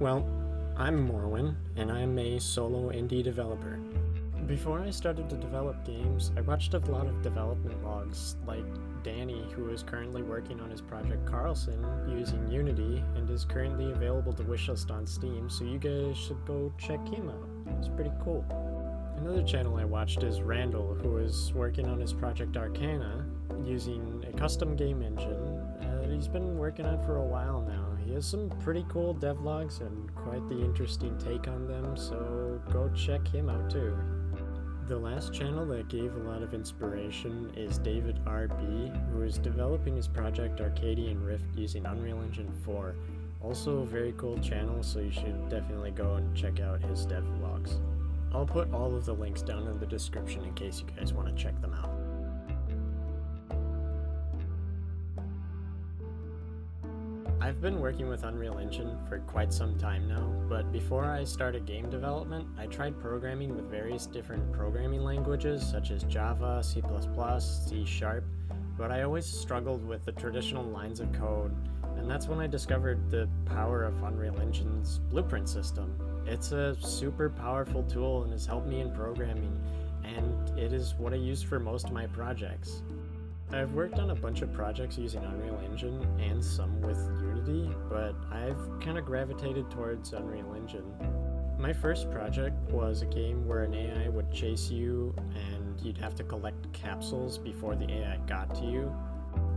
Well, I'm Morwin, and I'm a solo indie developer. Before I started to develop games, I watched a lot of development logs, like Danny, who is currently working on his project Carlson using Unity, and is currently available to wishlist on Steam, so you guys should go check him out. It's pretty cool. Another channel I watched is Randall, who is working on his project Arcana, using a custom game engine that he's been working on for a while now. He has some pretty cool devlogs and quite the interesting take on them, so go check him out too. The last channel that gave a lot of inspiration is David RB, who is developing his project Arcadian Rift using Unreal Engine 4. Also a very cool channel, so you should definitely go and check out his devlogs. I'll put all of the links down in the description in case you guys want to check them out. I've been working with Unreal Engine for quite some time now, but before I started game development, I tried programming with various different programming languages such as Java, C++, C#, but I always struggled with the traditional lines of code, and that's when I discovered the power of Unreal Engine's blueprint system. It's a super powerful tool and has helped me in programming, and it is what I use for most of my projects. I've worked on a bunch of projects using Unreal Engine and some with Unity, but I've kind of gravitated towards Unreal Engine. My first project was a game where an AI would chase you and you'd have to collect capsules before the AI got to you.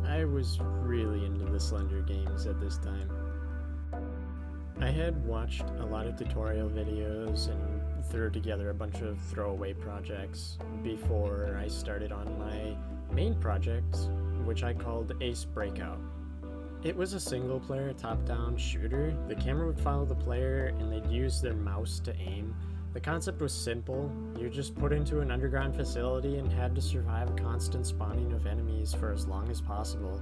I was really into the Slender games at this time. I had watched a lot of tutorial videos and threw together a bunch of throwaway projects before I started on my main project, which I called Ace Breakout. It was a single-player top-down shooter. The camera would follow the player and they'd use their mouse to aim. The concept was simple. You're just put into an underground facility and had to survive a constant spawning of enemies for as long as possible.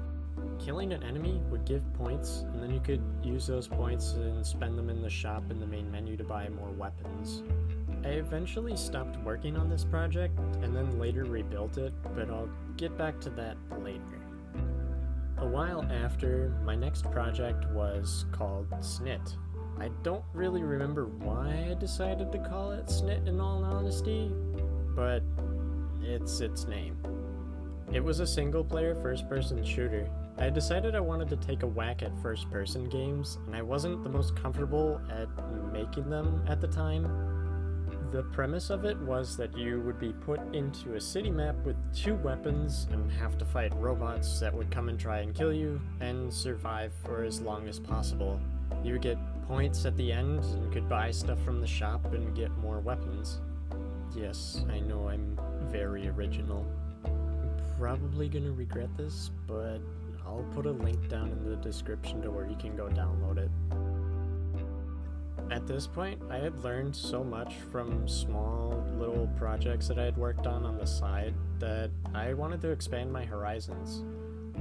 Killing an enemy would give points, and then you could use those points and spend them in the shop in the main menu to buy more weapons. I eventually stopped working on this project and then later rebuilt it, but I'll get back to that later. A while after, my next project was called Snit. I don't really remember why I decided to call it Snit in all honesty, but it's its name. It was a single-player first-person shooter. I decided I wanted to take a whack at first-person games, and I wasn't the most comfortable at making them at the time. The premise of it was that you would be put into a city map with 2 weapons and have to fight robots that would come and try and kill you and survive for as long as possible. You would get points at the end and could buy stuff from the shop and get more weapons. Yes, I know I'm very original. I'm probably gonna regret this, but I'll put a link down in the description to where you can go download it. At this point, I had learned so much from small little projects that I had worked on the side that I wanted to expand my horizons.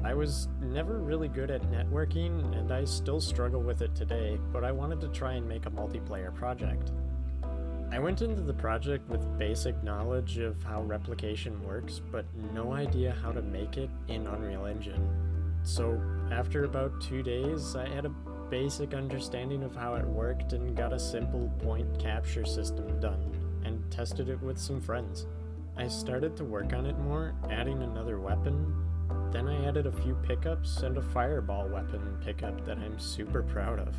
I was never really good at networking, and I still struggle with it today, but I wanted to try and make a multiplayer project. I went into the project with basic knowledge of how replication works, but no idea how to make it in Unreal Engine. So after about 2 days, I had a basic understanding of how it worked and got a simple point capture system done and tested it with some friends. I started to work on it more, adding another weapon. Then I added a few pickups and a fireball weapon pickup that I'm super proud of.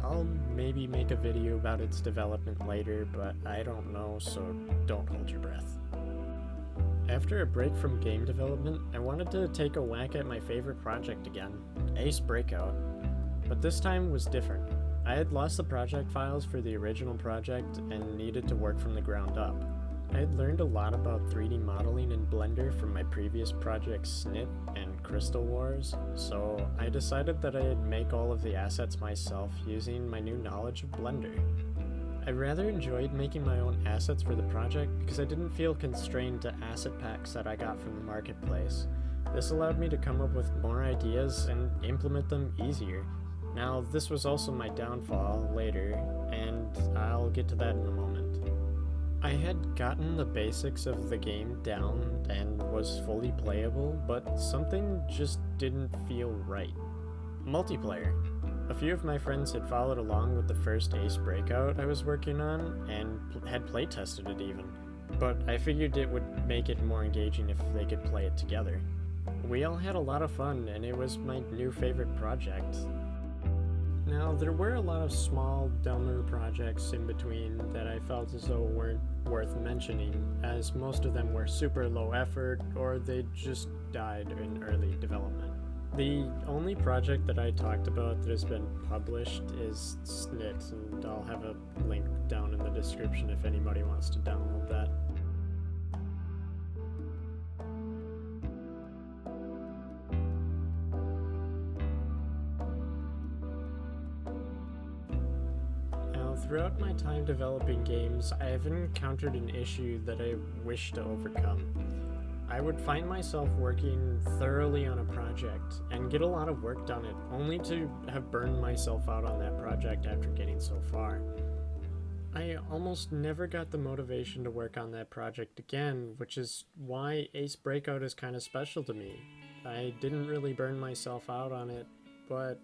I'll maybe make a video about its development later, but I don't know, so don't hold your breath. After a break from game development, I wanted to take a whack at my favorite project again, Ace Breakout. But this time was different. I had lost the project files for the original project and needed to work from the ground up. I had learned a lot about 3D modeling in Blender from my previous projects Snit and Crystal Wars, so I decided that I'd make all of the assets myself using my new knowledge of Blender. I rather enjoyed making my own assets for the project because I didn't feel constrained to asset packs that I got from the marketplace. This allowed me to come up with more ideas and implement them easier. Now, this was also my downfall later, and I'll get to that in a moment. I had gotten the basics of the game down and was fully playable, but something just didn't feel right. Multiplayer. A few of my friends had followed along with the first Ace Breakout I was working on and had playtested it even, but I figured it would make it more engaging if they could play it together. We all had a lot of fun, and it was my new favorite project. Now, there were a lot of small, dumber projects in between that I felt as though weren't worth mentioning, as most of them were super low effort or they just died in early development. The only project that I talked about that has been published is Snit, and I'll have a link down in the description if anybody wants to download that. Now, throughout my time developing games, I have encountered an issue that I wish to overcome. I would find myself working thoroughly on a project and get a lot of work done it, only to have burned myself out on that project after getting so far. I almost never got the motivation to work on that project again, which is why Ace Breakout is kind of special to me. I didn't really burn myself out on it, but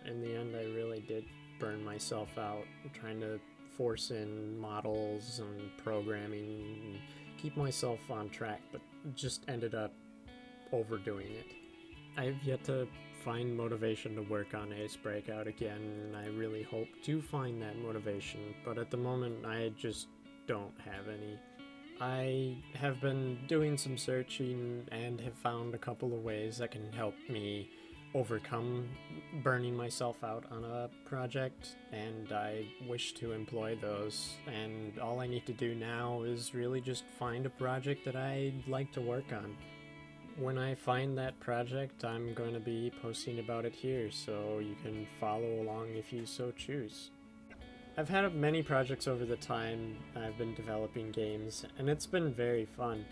in the end I really did burn myself out trying to force in models and programming and keep myself on track, but just ended up overdoing it. I've yet to find motivation to work on Ace Breakout again, and I really hope to find that motivation, but at the moment I just don't have any. I have been doing some searching and have found a couple of ways that can help me overcome burning myself out on a project, and I wish to employ those, and all I need to do now is really just find a project that I'd like to work on. When I find that project, I'm going to be posting about it here, so you can follow along if you so choose. I've had many projects over the time I've been developing games, and it's been very fun.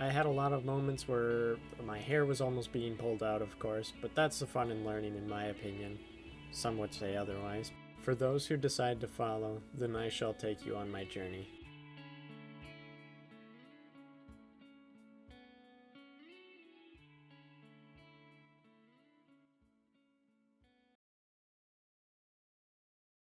I had a lot of moments where my hair was almost being pulled out, of course, but that's the fun in learning, in my opinion. Some would say otherwise. For those who decide to follow, then I shall take you on my journey.